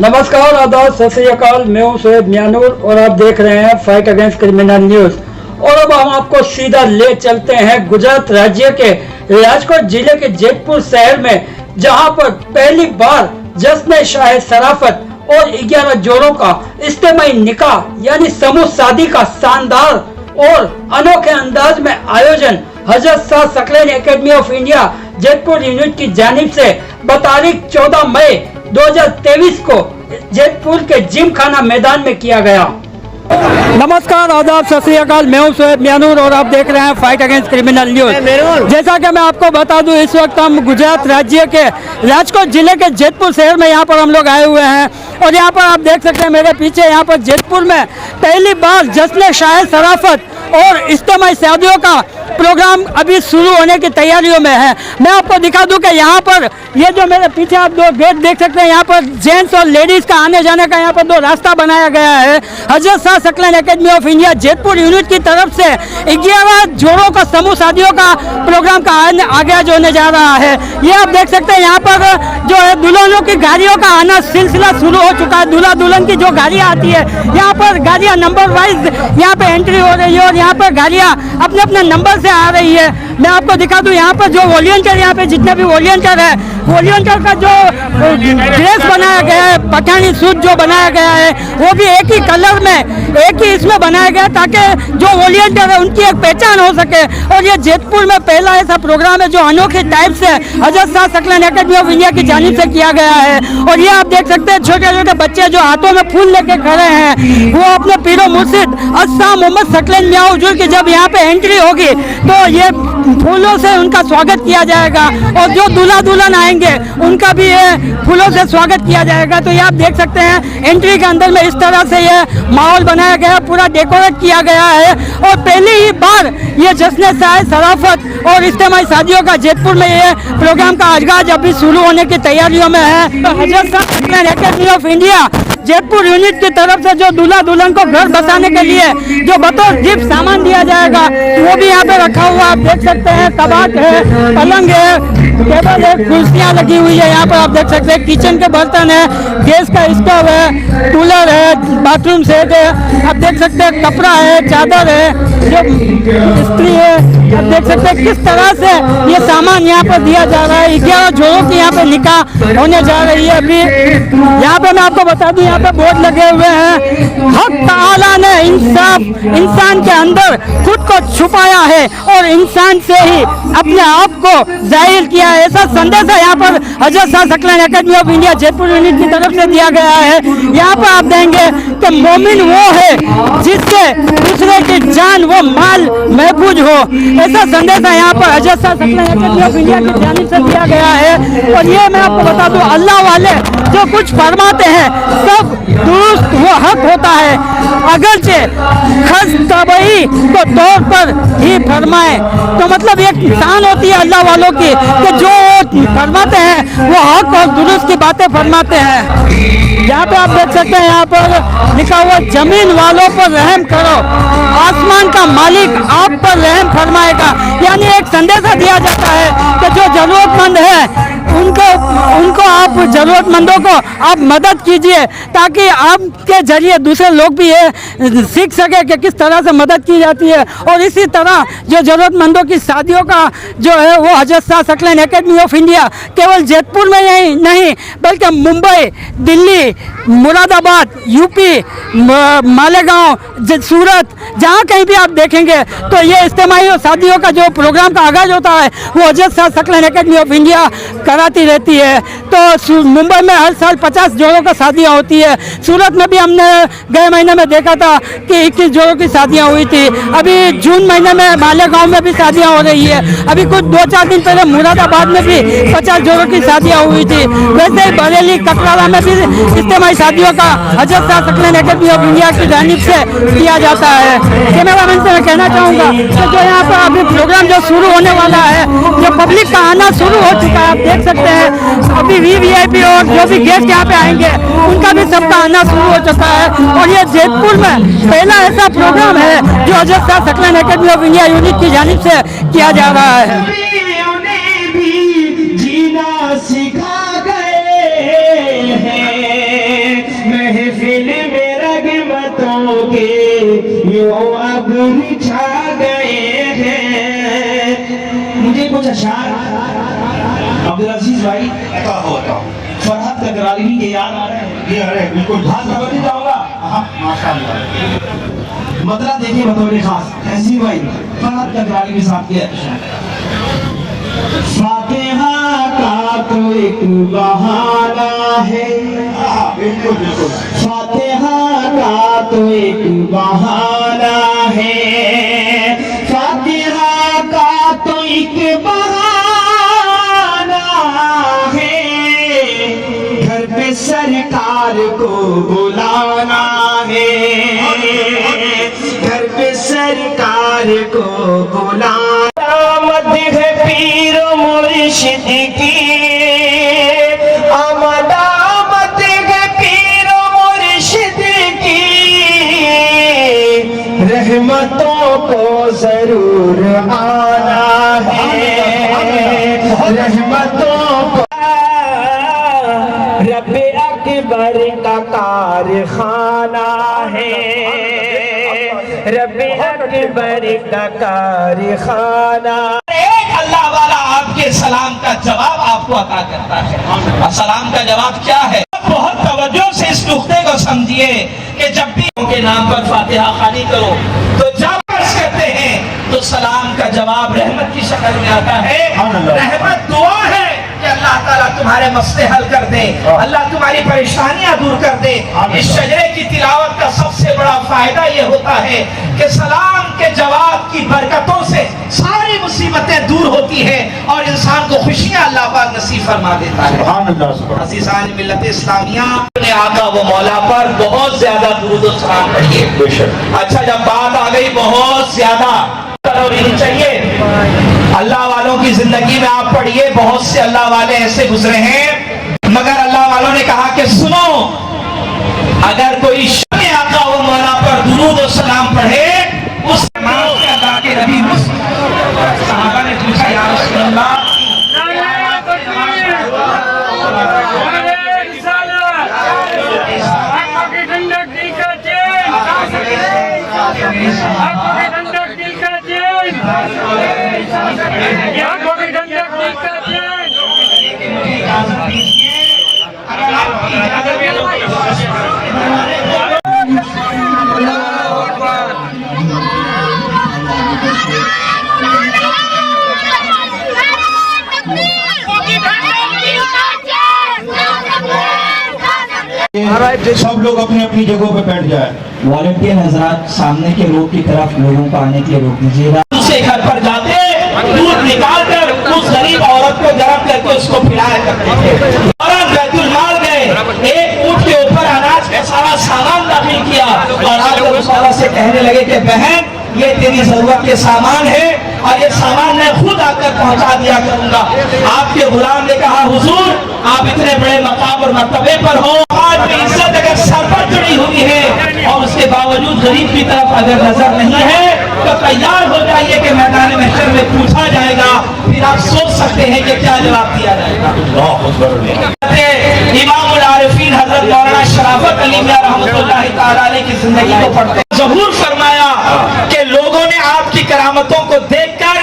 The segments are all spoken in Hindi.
नमस्कार, आदाब, सत श्री अकाल। मैं हूं शोएब मियानूर और आप देख रहे हैं फाइट अगेंस्ट क्रिमिनल न्यूज। और अब हम आपको सीधा ले चलते हैं गुजरात राज्य के राजकोट जिले के जेतपुर शहर में, जहां पर पहली बार जश्न शाह शराफत और 11 जोड़ों का इज्तिमाई निकाह यानी समूह शादी का शानदार और अनोखे अंदाज में आयोजन हजरत Shah Saqlain academy of India Jetpur unit की जानिब से तारीख 14 मई 2023 को जेतपुर के जिम खाना मैदान में किया गया। नमस्कार, आदाब, सत श्री अकाल। मैं हूं शोएब मियानूर और आप देख रहे हैं फाइट अगेंस्ट क्रिमिनल न्यूज। जैसा कि मैं आपको बता दूं, इस वक्त हम गुजरात राज्य के राजकोट जिले के जेतपुर शहर में यहाँ पर हम लोग आए हुए हैं और यहाँ पर आप देख सकते हैं मेरे पीछे, यहाँ पर जेतपुर में पहली बार जश्न शाह शराफत और इज्तिमाई शादियों का प्रोग्राम अभी शुरू होने की तैयारियों में है। मैं आपको दिखा दूं कि यहाँ पर ये जो मेरे पीछे आप दो गेट देख सकते हैं, यहाँ पर जेंट्स और लेडीज का आने जाने का यहाँ पर दो रास्ता बनाया गया है। हजरत Shah Saqlain academy of India Jetpur unit की तरफ से 11 जोड़ों का समूह शादियों का प्रोग्राम का आगाज होने जा रहा है। ये आप देख सकते हैं यहाँ पर जो है दुल्हनों की गाड़ियों का आना सिलसिला शुरू हो चुका है। दूल्हा दुल्हन की जो गाड़ियाँ आती है, यहाँ पर गाड़ियाँ नंबर वाइज यहाँ पे एंट्री हो रही है और यहाँ पर गाड़ियाँ अपने अपने नंबर से आ रही है। मैं आपको दिखा दूं, यहाँ पर जो वॉलंटियर, यहाँ पे जितने भी वॉलंटियर है, वॉलंटियर का जो ड्रेस बनाया गया है, पठानी सूट जो बनाया गया है, वो भी एक ही कलर में, एक ही इसमें बनाया गया ताकि जो वॉलंटियर है उनकी एक पहचान हो सके। और ये जेतपुर में पहला ऐसा प्रोग्राम है जो अनोखे टाइप से हजरत Shah Saqlain academy of India की जानिब से किया गया है। और ये आप देख सकते हैं छोटे छोटे बच्चे जो हाथों में फूल लेके खड़े हैं, वो अपने पीरो मुर्शिद शाह मोहम्मद सकलेन मियां हुजूर की जब यहाँ पे एंट्री होगी तो ये फूलों से उनका स्वागत किया जाएगा और जो दूल्हा दुल्हन आएंगे उनका भी ये फूलों से स्वागत किया जाएगा। तो ये आप देख सकते हैं एंट्री के अंदर में इस तरह से ये माहौल बनाया गया, पूरा डेकोरेट किया गया है। और पहली ही बार ये जश्न शाह शराफत और इज्तिमाई शादियों का जेतपुर में ये प्रोग्राम का आगाज अभी शुरू होने की तैयारियों में है। तो हजरत Shah Saqlain academy of India Jetpur unit की तरफ से जो दूल्हा दुल्हन को घर बसाने के लिए जो बतौर गिफ्ट सामान दिया जाएगा वो भी यहाँ पे रखा हुआ आप देख सकते हैं। कबाट है, पलंग है, टेबल है, कुर्सियाँ लगी हुई है। यहाँ पर आप देख सकते हैं किचन के बर्तन है, गैस का स्टोव है, कूलर है, बाथरूम सेट है। आप देख सकते हैं कपड़ा है, चादर है, जो स्त्री है। आप देख सकते हैं किस तरह से ये सामान यहाँ पर दिया जा रहा है। 11 जोड़ों की यहाँ पे निकाह होने जा रही है। अभी यहाँ पे मैं आपको बता दूं, यहाँ पे बोर्ड लगे हुए हैं, हक ताला ने इंसान के अंदर खुद को छुपाया है और इंसान से ही अपने आप को जाहिर किया है। ऐसा संदेश है यहाँ पर हजरत Shah Saqlain academy of India Jetpur unit की तरफ से दिया गया है। यहाँ पर आप देंगे कि मोमिन वो है जिससे दूसरे की जान वो माल महफूज हो। ऐसा संदेश है यहाँ पर हजरत Shah Saqlain academy of India की जानिब से दिया गया है। और ये मैं आपको बता दूं, अल्लाह वाले जो कुछ फरमाते हैं सब दुरुस्त वो हक होता है, अगरचे खस तबई को तौर पर ही फरमाए। तो मतलब एक शान होती है अल्लाह वालों की कि जो फरमाते हैं वो हक और दुरुस्त की बातें फरमाते हैं। यहाँ पे आप देख सकते हैं, यहाँ पर लिखा हुआ जमीन वालों पर रहम करो, आसमान का मालिक आप पर रहम फरमाएगा। यानी एक संदेशा दिया जाता है कि जो जरूरतमंद है उनको आप जरूरतमंदों को आप मदद कीजिए ताकि आपके जरिए दूसरे लोग भी ये सीख सके कि किस तरह से मदद की जाती है। और इसी तरह जो जरूरतमंदों की शादियों का जो है वो हजरत Shah Saqlain academy of India केवल जेतपुर में ही नहीं बल्कि मुंबई, दिल्ली, मुरादाबाद, यूपी, मालेगांव, सूरत, जहाँ कहीं भी आप देखेंगे तो ये इज्तिमाई और शादियों का जो प्रोग्राम का आगाज होता है वो हजरत Shah Saqlain academy of India कराती रहती है। तो मुंबई में हर साल 50 जोड़ों का शादियाँ होती है। सूरत में भी हमने गए महीने में देखा था कि 21 जोड़ों की शादियाँ हुई थी। अभी जून महीने में मालेगांव में भी शादियाँ हो रही है। अभी कुछ 2-4 दिन पहले मुरादाबाद में भी 50 जोड़ों की शादियाँ हुई थी। वैसे ही बरेली, ककराला में भी इज्तिमाई शादियों का हजरत Shah Saqlain academy of India की जानिब से किया जाता है। कैमरामैन से मैं कहना चाहूँगा कि जो यहाँ पर अभी प्रोग्राम जो शुरू होने वाला है, जो पब्लिक का आना शुरू हो चुका है, आप देख सकते हैं। अभी VVIP और जो भी गेस्ट यहाँ पे आएंगे उनका भी सबका आना शुरू हो चुका है। और ये जेतपुर में पहला ऐसा प्रोग्राम है जो हजरत Shah Saqlain academy of India unit की जानिब से किया जा रहा है। जीना सिखा गए हैं अच्छा शायर अब्दुल अजीज भाई फरहत तकरारी के याद आ रहे हैं। ये अरे बिल्कुल हाथ रबड़ी जाऊंगा। हाँ माशाल्लाह। मतलब देखिए बतौर खास ऐसी भाई फरहत तकरारी के साथ किया फातिहा का तो एक बहाना है। हाँ बिल्कुल बिल्कुल। फातिहा का तो एक बहाना है। फातिहा का तो एक बहाना है। घर पे सरकार को बुलाना है। घर पे सरकार को बुलाना आमद है पीर मुर्शिद की। आमद है पीर मुर्शिद की। रहमतों को जरूर आना है। रहमतों को रब्बे अकबर का कारखाना है। रब्बे अकबर का कारखाना। एक अल्लाह वाला आपके सलाम का जवाब आपको अता करता है। और सलाम का जवाब क्या है? बहुत तवज्जो से इस नुक्ते को समझिए कि जब भी उनके नाम पर फातिहा खानी करो तो जब अर्ज करते हैं तो सलाम का जवाब रहमत की शक्ल में आता है। रहमत दुआ है कि अल्लाह ताला तुम्हारे मसले हल कर दे, अल्लाह तुम्हारी परेशानियां दूर कर दे। इस शजरे की तिलावत का सबसे बड़ा फायदा ये होता है कि सलाम के जवाब की बरकतों से सारी मुसीबतें दूर होती है और इंसान को खुशियां अल्लाह पाक नसीब फरमा देता है। अज़ीज़ान मिल्लत इस्लामिया ने आका वो मौला पर बहुत ज्यादा दुरूद और सलाम पढ़िए। अच्छा जब बात आ गई बहुत ज्यादा चाहिए अल्लाह वालों की जिंदगी में आप पढ़िए। बहुत से अल्लाह वाले ऐसे गुजरे हैं मगर अल्लाह वालों ने कहा कि सुनो अगर कोई आका वो मौला पर दुरूद और सलाम पढ़े उस अल्लाह के नबी सहाबा ने पूछा या रसूलल्लाह सब लोग अपनी अपनी जगहों पे बैठ जाए। वॉलंटियर हजरात सामने के रोड की तरफ लोगों को आने के लिए रोक दीजिएगा। दूसरे घर पर जाते दूध निकाल कर उस गरीब औरत को गर्म करके उसको पिलाया करते थे। और बैतुल माल गए एक ऊंट के ऊपर अनाज का सारा सामान दाखिल किया और आकर उस औरत से कहने लगे कि बहन ये तेरी जरूरत के सामान है और ये सामान मैं खुद आकर पहुंचा दिया करूंगा। आपके गुलाम ने कहा हुजूर आप इतने बड़े मकाम और मर्तबे पर हो, आज में इज्जत अगर सर पर चढ़ी हुई है और उसके बावजूद गरीब की तरफ अगर नजर नहीं है तो तैयार हो जाइए कि मैदान महशर में पूछा जाएगा। फिर आप सोच सकते हैं कि क्या जवाब दिया जाएगा। इमामुल आरिफीन हजरत मौलाना शराफत अली मियां रहमतुल्लाह तआला अलैह की जिंदगी को पढ़ते ज़हूर फरमाया कि लोगों ने आपकी करामतों को देखकर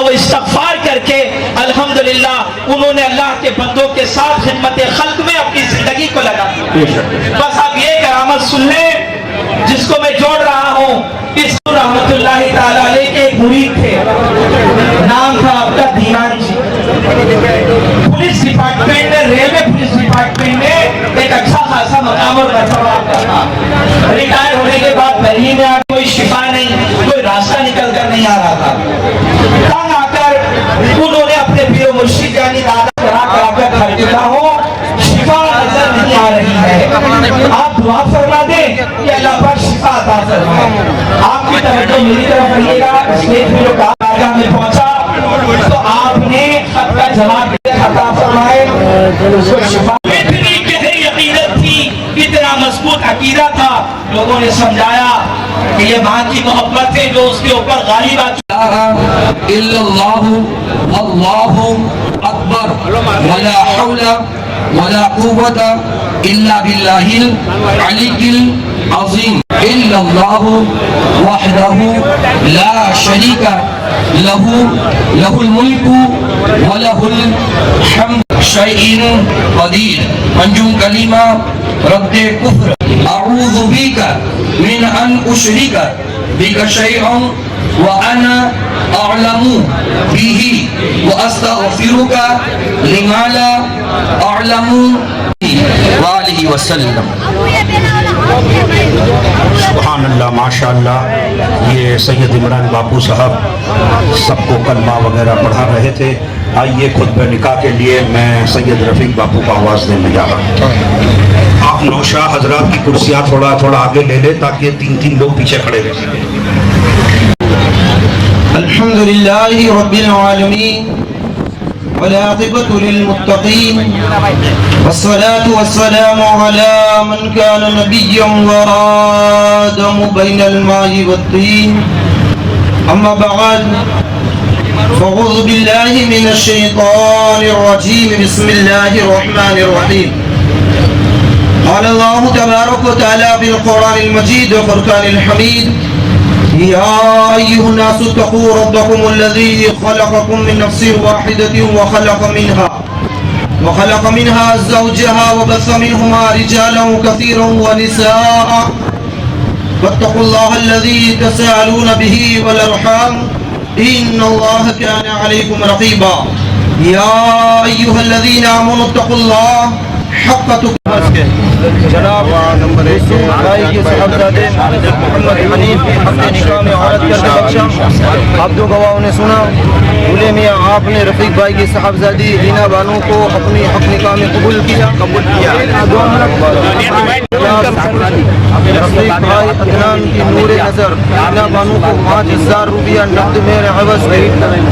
वो इस्तग़फ़ार करके अल्हम्दुलिल्लाह उन्होंने अल्लाह के बंदों के साथ खिदमत खल्क में अपनी जिंदगी को लगा दिया। बस आप ये करामत सुन लें जिसको मैं जोड़ रहा हूँ। इस रहमतुल्लाह तआला अलैह के एक मुरीद थे, नाम था आपका दीवान जी। पुलिस डिपार्टमेंट में रेलवे पुलिस डिपार्टमेंट में एक अच्छा खासा मकाम और मर्तबा था। रिटायर होने के बाद दिल्ली में कोई शिफा नहीं, कोई रास्ता निकल कर नहीं आ रहा था। तंग आकर उन्होंने अपने पीर मुर्शिद यानी दादा कराकर घर चुका हो, शिफा नजर नहीं आ रही है। आप दुआ फरमा दें कि अल्लाह पर शिफा अता फरमाए। आपकी तवज्जो मेरी तरफ रहिएगा। स्टेज पे जो कारगाह में पहुंचा तो आपने खत का जवाब अता फरमाए। उसको शिफा इतनी गहरी अकीदत थी, इतना मजबूत अकीदा था। लोगों ने समझाया कि ये मां की मोहब्बत है जो उसके ऊपर गालिब आ चुकी। इल्लल्लाहु अल्लाहु अकबर वला हौला वला कुव्वता इल्ला बिल्लाहिल अलीय्यिल अज़ीम। इल्लल्लाहु वहदहु ला शरीका लहू लहुल मुल्कु व लहुल हम्द शैइन कदीर। मंजूम कलीमा रद्दे कुफ्र। अऊज़ु बिका मिन अन उशरिका बिका शैअन व अना अअलमु बिही व अस्तगफिरुका लिमा ला अअलमु व आलिहि वसल्लम। सुभान अल्लाह, माशाअल्लाह। ये सैयद इमरान बापू साहब सबको कलमा वगैरह पढ़ा रहे थे। आइए खुतबे निकाह के लिए मैं सैयद रफीक बापू को आवाज़ देने जा रहा हूँ। आप नौशाह हजरात की कुर्सियाँ थोड़ा थोड़ा आगे ले ले ताकि 3-3 लोग पीछे खड़े रह सकें। अल्हम्दुलिल्लाहि रब्बिल आलमीन वल-आक़िबतु लिल-मुत्तक़ीन वस्सलातु वस्सलामु अला मन कान नबिय्यन व आदमु बैनल मा'i वत-तीन। अम्मा बअद फ़अऊज़ु बिल्लाहि मिनश शैतानिर रजीम। बिस्मिल्लाहिर रहमानिर रहीम। क़ाल अल्लाहु तबारक व तआला फ़िल क़ुरआनिल मजीद व फ़ुरक़ानिल हमीद। या अय्युहन्नासु इत्तक़ू रब्बकुमुल्लज़ी ख़लक़कुम मिन नफ़्सिन वाहिदतिन व ख़लक़ मिनहा ज़ौजहा व बस्स मिनहुमा रिजालन कसीरन व निसाअ वत्तक़ुल्लाहल्लज़ी तसअलून बिही वल अरहाम इन्नल्लाह काना अलैकुम रक़ीबा। या अय्युहल्लज़ीना आमनू इत्तक़ुल्लाह हक़्क़ तुक़ातिह। जनाब भाई के साहबजादे मोहम्मद हनीफ की अपने निकाह में औरत करके बख्शा। आप दो गवाहों ने सुना, बोले मियाँ आपने रफीक भाई की साहबजादी हीना बानो को अपनी हक निकाह में कबूल किया। रफीक भाई अदनान की नूर नज़र हीना बानो को 5000 रुपया नकद में एवज़ में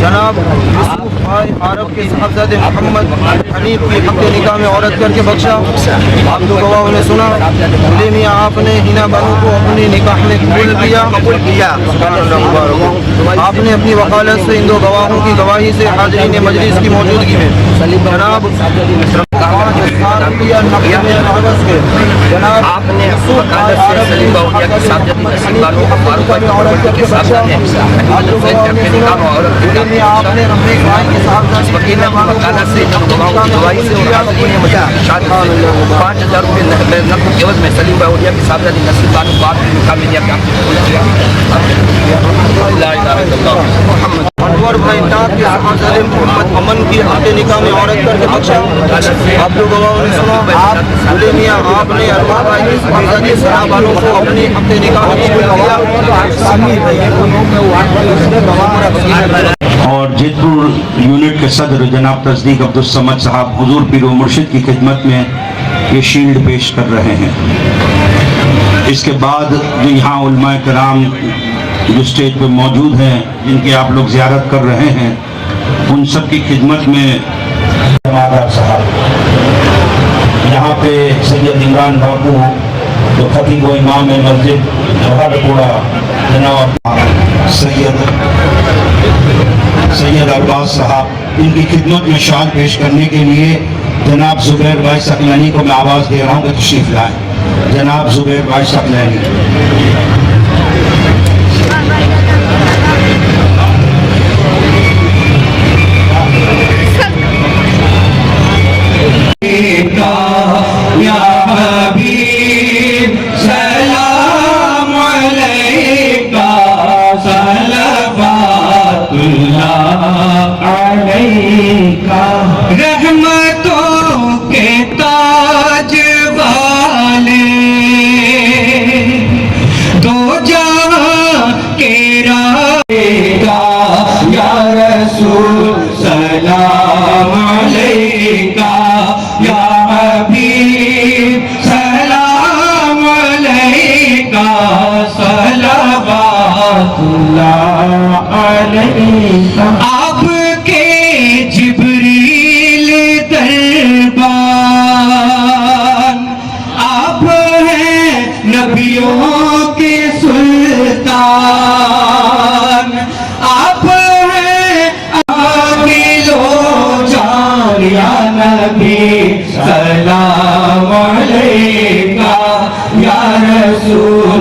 जनाब यूसुफ भाई आरब के साहबजादे मोहम्मद हनीफ की अपने निकाह में औरत करके बख्शा। आप दो गवाहों ने सुना, बोले मियाँ आपने हिना बानो को अपने निकाह में कबूल किया। आपने अपनी वकालत से इन दो गवाहों की गवाही से हाज़रीन मजलिस की मौजूदगी में जनाब आपने वकालत से सलीम बाउलिया के साथ जब नसीब वालों को फारूक भाई के साथ आपने रफीक भाई के साथ वकील ने वकालत से जब गवाहों की गवाही से और हाज़रीन मजलिस शादी से 5000 रुपये नकद के एवज़ में सलीम बाउलिया के साथ जब नसीब वालों को आपने निकाह में दिया मोहम्मद अनवर भाई नाथ के साहबजादे मोहम्मद अमन की अपने निकाह में औरत करके बख्शा। आप लोग गवाहों ने सुना, आप बोले मियाँ आपने अनवर भाई के साहबजादे सना वालों को अपने अपने निकाह में कबूल किया। और जेतपुर यूनिट के सदर जनाब तस्दीक अब्दुल समद साहब हुजूर पीर व मुर्शिद की खिदमत में ये शील्ड पेश कर रहे हैं। इसके बाद जो यहाँ उलमाए कराम जो स्टेज पे मौजूद हैं, जिनकी आप लोग ज़ियारत कर रहे हैं, उन सब की खिदमत में जमादार साहब, यहाँ पे सैयद इमरान बापू जो खतीब व इमाम मस्जिद जवाहरपुरा जनाब सैयद अब्बास साहब, इनकी खिदमत में शान पेश करने के लिए जनाब जुबैर भाई सकलैनी को मैं आवाज़ दे रहा हूँ कि तशरीफ लाएँ। जनाब जुबैर भाई सकलैनी। रहमतों के ताज वाले दो जहां के राहेगा या रसूल सलाम अलैका या हबीब सलाम अलैका सलवातुल्लाह अलैका। आपके जिब्रील दरबान, आप हैं नबियों के सुल्तान, आप हैं आमिलो जान या नबी सलाम अलैका या रसूल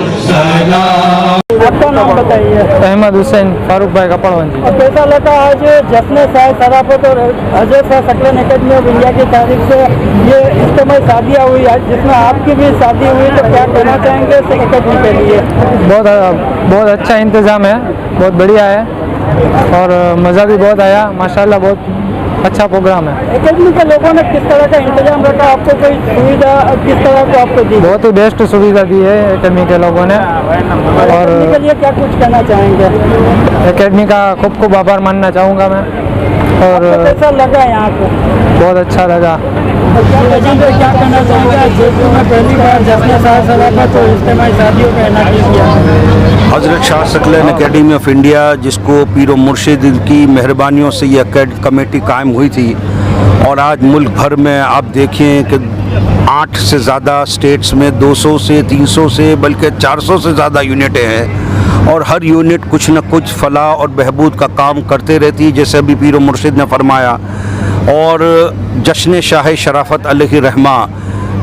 सलाम। आपका नाम बताइए। अहमद हुसैन फारूक भाई कपड़वन जी। अब कैसा लगा आज जश्न शाह शराफत और हजरत शाह सकलन अकेडमी ऑफ इंडिया की तारीफ से ये इज्तिमाई शादियाँ हुई आज, जिसमें आपकी भी शादी हुई, तो क्या कहना चाहेंगे इस अकेडमी के लिए? बहुत अच्छा इंतज़ाम है, बहुत बढ़िया है और मज़ा भी बहुत आया माशाल्लाह, बहुत अच्छा प्रोग्राम है। अकेडमी के लोगों ने किस तरह का इंतजाम रखा, आपको कोई सुविधा किस तरह को आपको दी? बहुत ही बेस्ट सुविधा दी है अकेडमी के लोगों ने और अकेडमी के लिए क्या कुछ कहना चाहेंगे? अकेडमी का खूब खूब आभार मानना चाहूँगा मैं। और आपको कैसा लगा यहाँ पे? बहुत अच्छा लगा। क्या कहना चाहेंगे, जयपुर में पहली बार जश्न शाह शराफत और इज्तिमाई शादियों का इनाक़ाद किया है? हज़रत शाह सकलन एकेडमी ऑफ इंडिया, जिसको पीर मुर्शिद की मेहरबानियों से ये कमेटी कायम हुई थी, और आज मुल्क भर में आप देखें कि 8 से ज़्यादा स्टेट्स में 200 से 300 से बल्कि 400 से ज़्यादा यूनिटें हैं, और हर यूनिट कुछ न कुछ फलाह और बहबूद का काम करते रहती है, जैसे अभी पीर मुर्शिद ने फरमाया। और जश्न शाह शराफत अलैहि रहमा,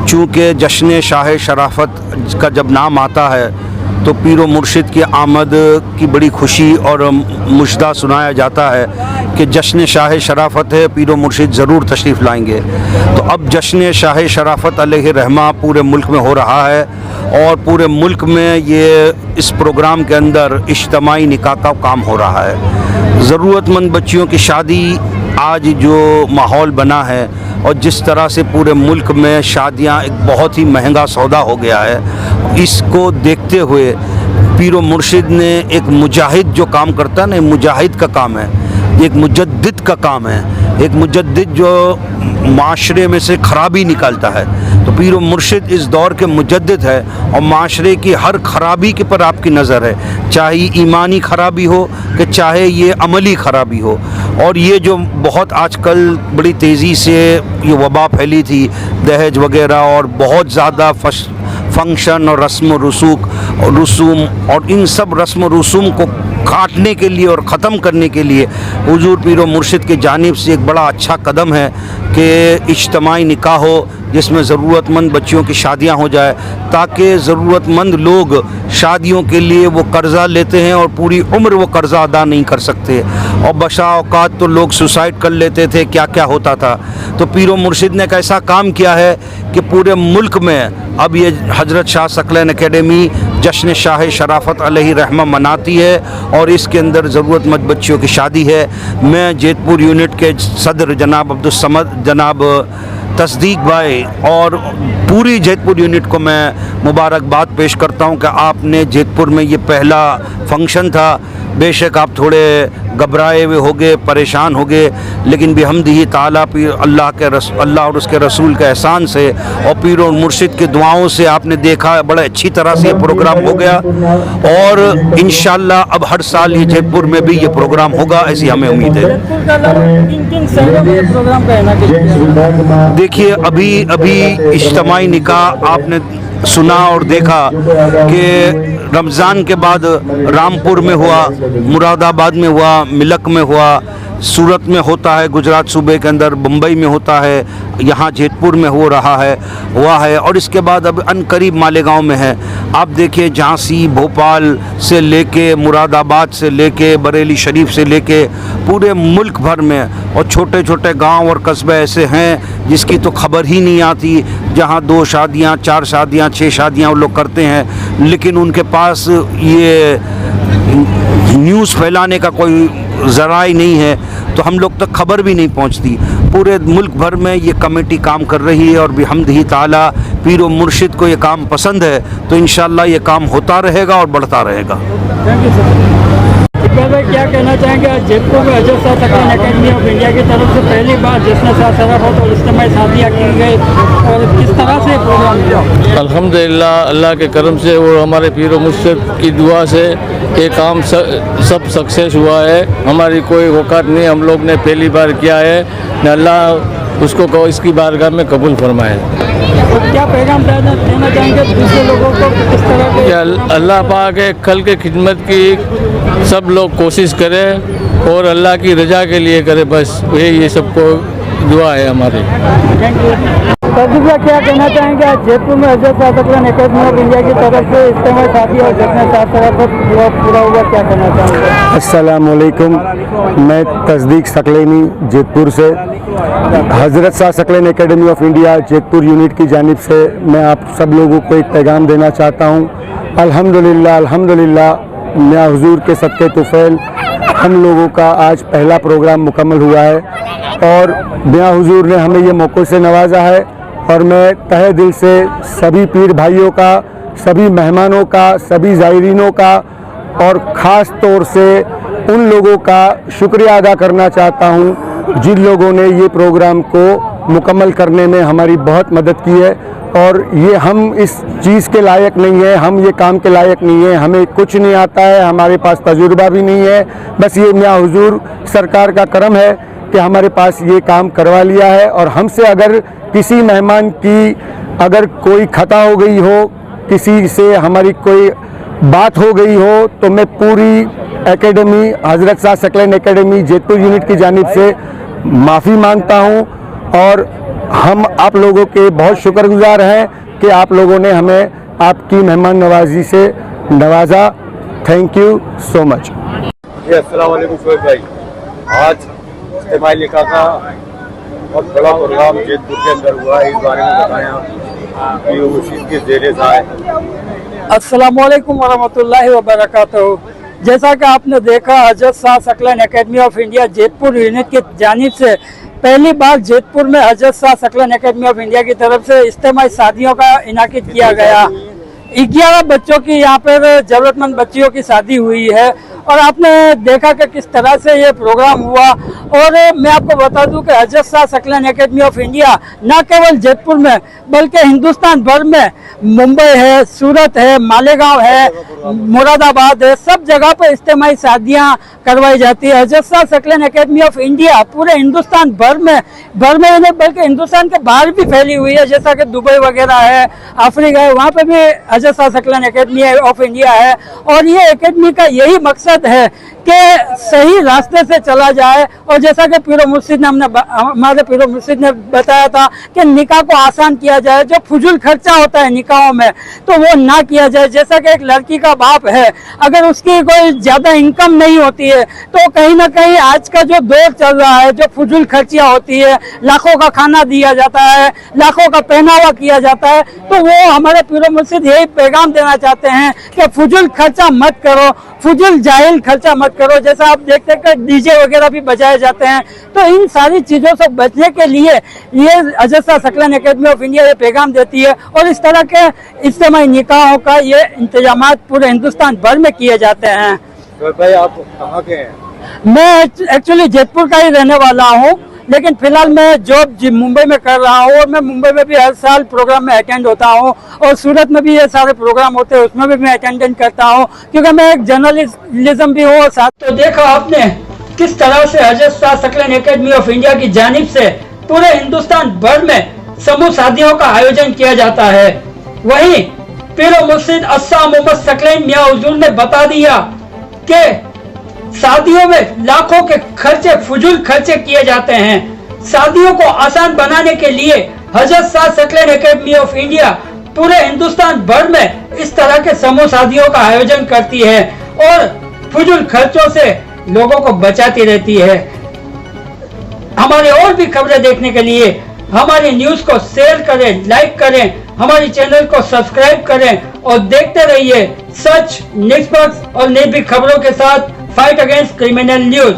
चूँकि जश्न शाह शराफत का जब नाम आता है तो पीर मुर्शिद की आमद की बड़ी खुशी और मुजदा सुनाया जाता है कि जश्न शाह शराफत है, पीर मुर्शिद ज़रूर तशरीफ़ लाएंगे। तो अब जश्न शाह शराफत अलैहि रहमा पूरे मुल्क में हो रहा है, और पूरे मुल्क में ये इस प्रोग्राम के अंदर इज्तिमाई निकाह का काम हो रहा है। ज़रूरतमंद बच्चियों की शादी, आज जो माहौल बना है और जिस तरह से पूरे मुल्क में शादियां एक बहुत ही महंगा सौदा हो गया है, इसको देखते हुए पीर मुर्शिद ने एक मुजाहिद जो काम करता है ना, मुजाहिद का काम है, एक मुजद्दिद का काम है, एक मुजद्दिद जो माशरे में से खराबी निकालता है। तो पीर मुर्शिद इस दौर के मुजद्दिद है और माशरे की हर खराबी के पर आपकी नज़र है, चाहे ईमानी खराबी हो कि चाहे ये अमली खराबी हो। और ये जो बहुत आजकल बड़ी तेज़ी से ये वबा फैली थी, दहेज वगैरह, और बहुत ज़्यादा फंक्शन और रस्म रसूम और इन सब रस्म रसूम को काटने के लिए और ख़त्म करने के लिए हुजूर पीर मुर्शिद की जानिब से एक बड़ा अच्छा कदम है कि इज्तिमाई निकाह हो, जिसमें ज़रूरतमंद बच्चियों की शादियां हो जाए, ताकि ज़रूरतमंद लोग शादियों के लिए वो कर्ज़ा लेते हैं और पूरी उम्र वो कर्ज़ा अदा नहीं कर सकते, और बशा औकात तो लोग सुसाइड कर लेते थे, क्या क्या होता था। तो पीर मुर्शिद ने एक ऐसा काम किया है कि पूरे मुल्क में अब ये हज़रत शाह सकलन एकेडमी जश्न शाह शराफत अलैहि रहमा मनाती है, और इसके अंदर ज़रूरतमंद बच्चियों की शादी है। मैं जैतपुर यूनिट के सदर जनाब अब्दुस्समद, जनाब तस्दीक भाई और पूरी जैतपुर यूनिट को मैं मुबारकबाद पेश करता हूं कि आपने जैतपुर में ये पहला फंक्शन था। बेशक आप थोड़े घबराए हुए होगे, परेशान होगे, लेकिन बिहम्दिही ताला अल्लाह और उसके रसूल के एहसान से और पीर और मुर्शिद की दुआओं से आपने देखा बड़े अच्छी तरह से ये प्रोग्राम हो गया, और इंशाअल्लाह अब हर साल ये जयपुर में भी ये प्रोग्राम होगा, ऐसी हमें उम्मीद है। देखिए अभी इज्तिमाई निकाह आपने सुना और देखा कि रमज़ान के बाद रामपुर में हुआ, मुरादाबाद में हुआ, मिलक में हुआ, सूरत में होता है, गुजरात सूबे के अंदर बम्बई में होता है, यहाँ जैतपुर में हुआ है, और इसके बाद अब अनकरीब मालेगांव में है। आप देखिए झांसी, भोपाल से लेके, मुरादाबाद से लेके, बरेली शरीफ से लेके पूरे मुल्क भर में, और छोटे छोटे गांव और कस्बे ऐसे हैं जिसकी तो खबर ही नहीं आती, जहाँ 2 शादियाँ, 4 शादियाँ, 6 शादियाँ वो लोग करते हैं, लेकिन उनके पास ये न्यूज़ फैलाने का कोई ज़राई नहीं है, तो हम लोग तक खबर भी नहीं पहुंचती। पूरे मुल्क भर में ये कमेटी काम कर रही है, और बिहम्दिही ताला पीर और मुर्शिद को ये काम पसंद है, तो इंशाअल्लाह ये काम होता रहेगा और बढ़ता रहेगा। क्या कहना चाहेंगे, जयपुर में हज़रत शाह सकलन एकेडमी ऑफ इंडिया की तरफ से पहली बार जश्न शाह शराफत और इज्तिमाई शादियाँ की गई, और किस तरह से प्रोग्राम किया? अल्हम्दुलिल्लाह, अल्लाह के करम से और हमारे पीर और मुर्शिद की दुआ से ये काम सब सक्सेस हुआ है। हमारी कोई औकात नहीं, हम लोग ने पहली बार किया है, अल्लाह उसको इसकी बारगाह में कबूल फरमाए। तो क्या पैगाम देना चाहेंगे दूसरे लोगों को, किस तरह के? अल्लाह पाक के खल के खिदमत की सब लोग कोशिश करें और अल्लाह की रजा के लिए करें, बस ये सबको दुआ है हमारी। Thank you. भैया क्या कहना चाहेंगे, आज जयपुर में हजरत शाह अकेडमी ऑफ इंडिया की तरफ से इज्तिमा शादी और जश्न साथ पूरा हुआ, क्या कहना चाहेंगे? अस्सलाम वालेकुम, मैं तस्दीक सकलैनी जयपुर से हजरत Shah Saqlain academy of India Jaipur unit की जानिब से मैं आप सब लोगों को एक पैगाम देना चाहता हूँ। अल्हम्दुलिल्लाह अल्हम्दुलिल्लाह मियां हुजूर के सदक़े तुफ़ैल हम लोगों का आज पहला प्रोग्राम मुकम्मल हुआ है और मियां हुजूर ने हमें ये मौक़े से नवाजा है और मैं तहे दिल से सभी पीर भाइयों का, सभी मेहमानों का, सभी ज़ायरीनों का और ख़ास तौर से उन लोगों का शुक्रिया अदा करना चाहता हूँ जिन लोगों ने ये प्रोग्राम को मुकम्मल करने में हमारी बहुत मदद की है। और ये हम इस चीज़ के लायक नहीं है, हम ये काम के लायक नहीं है, हमें कुछ नहीं आता है, हमारे पास तजुर्बा भी नहीं है, बस ये मियां हुजूर सरकार का करम है कि हमारे पास ये काम करवा लिया है। और हमसे अगर किसी मेहमान की अगर कोई खता हो गई हो, किसी से हमारी कोई बात हो गई हो, तो मैं पूरी एकेडमी हजरत शाह सकलैन अकेडमी जयपुर यूनिट की जानिब से माफ़ी मांगता हूँ और हम आप लोगों के बहुत शुक्रगुजार हैं कि आप लोगों ने हमें आपकी मेहमान नवाजी से नवाजा। Thank you so much. जी अस्सलाम वालेकुम शोएब भाई, आज इज्तिमा निकाह का बहुत बड़ा प्रोग्राम जयपुर के अंदर हुआ है, इस बारे में बताया कि वो मुर्शिद के ज़ेरे है। अस्सलाम वालेकुम वरहमतुल्लाहि वबरकातुहू। जैसा कि आपने देखा, हजरत Shah Saqlain academy of India Jaipur unit की जानिब से पहली बार जयपुर में हजरत Shah Saqlain academy of India की तरफ से इज्तिमाई शादियों का इनाकिद किया गया। 11 बच्चों की यहाँ पर जरूरतमंद बच्चियों की शादी हुई है और आपने देखा कि किस तरह से ये प्रोग्राम हुआ। और मैं आपको बता दूं कि हजरत Shah Saqlain academy of India न केवल जयपुर में बल्कि हिंदुस्तान भर में, मुंबई है, सूरत है, मालेगांव है, मुरादाबाद है, सब जगह पर इज्तिमाई शादियां करवाई जाती है। हजरत Shah Saqlain academy of India पूरे हिंदुस्तान भर में नहीं बल्कि हिंदुस्तान के बाहर भी फैली हुई है, जैसा कि दुबई वगैरह है, अफ्रीका है, वहाँ पे भी हजरत Shah Saqlain academy of India है। और ये एकेडमी का यही मकसद है कि सही रास्ते से चला जाए। और जैसा कि पीरो मुर्शिद ने हमारे पीरो मुर्शिद ने बताया था कि निकाह को आसान किया जाए, जो फजूल खर्चा होता है निकाहों में तो वो ना किया जाए। जैसा कि एक लड़की का बाप है, अगर उसकी कोई ज़्यादा इनकम नहीं होती है तो कहीं ना कहीं आज का जो दौर चल रहा है, जो फजूल खर्चियाँ होती है, लाखों का खाना दिया जाता है, लाखों का पहनावा किया जाता है, तो वो हमारे पीरो मुर्शिद यही पैगाम देना चाहते हैं कि फजूल खर्चा मत करो, फजूल जाहिल खर्चा मत करो। जैसा आप देखते हैं कि डीजे वगैरह भी बजाए जाते हैं, तो इन सारी चीज़ों से बचने के लिए ये हजरत Shah Saqlain academy of India ये पैगाम देती है। और इस तरह के इज्तिमाई निकाहों का ये इंतजामात पूरे हिंदुस्तान भर में किए जाते हैं। तो भाई आप कहाँ के हैं? मैं एक्चुअली जयपुर का ही रहने वाला हूँ, लेकिन फिलहाल मैं जॉब मुंबई में कर रहा हूँ और मैं मुंबई में भी हर साल प्रोग्राम में अटेंड होता हूँ और सूरत में भी ये सारे प्रोग्राम होते हैं, उसमें भी मैं अटेंडेंट करता हूँ क्योंकि मैं एक जर्नलिज्म भी हूँ। साथ तो देखा आपने किस तरह से हजरत Shah Saqlain academy of India की जानिब से पूरे हिंदुस्तान भर में समूह शादियों का आयोजन किया जाता है। वहीं पीरो मुर्शिद अस्सा मोहम्मद सकलैन मियां हुजूर ने बता दिया कि शादियों में लाखों के खर्चे, फजूल खर्चे किए जाते हैं। शादियों को आसान बनाने के लिए हजरत Shah Saqlain academy of India पूरे हिंदुस्तान भर में इस तरह के समूह शादियों का आयोजन करती है और फजूल खर्चों से लोगों को बचाती रहती है। हमारे और भी खबरें देखने के लिए हमारी न्यूज को शेयर करें, लाइक करें, हमारे चैनल को सब्सक्राइब करें और देखते रहिए सच, निष्पक्ष और निर्भीक खबरों के साथ फाइट अगेंस्ट क्रिमिनल न्यूज।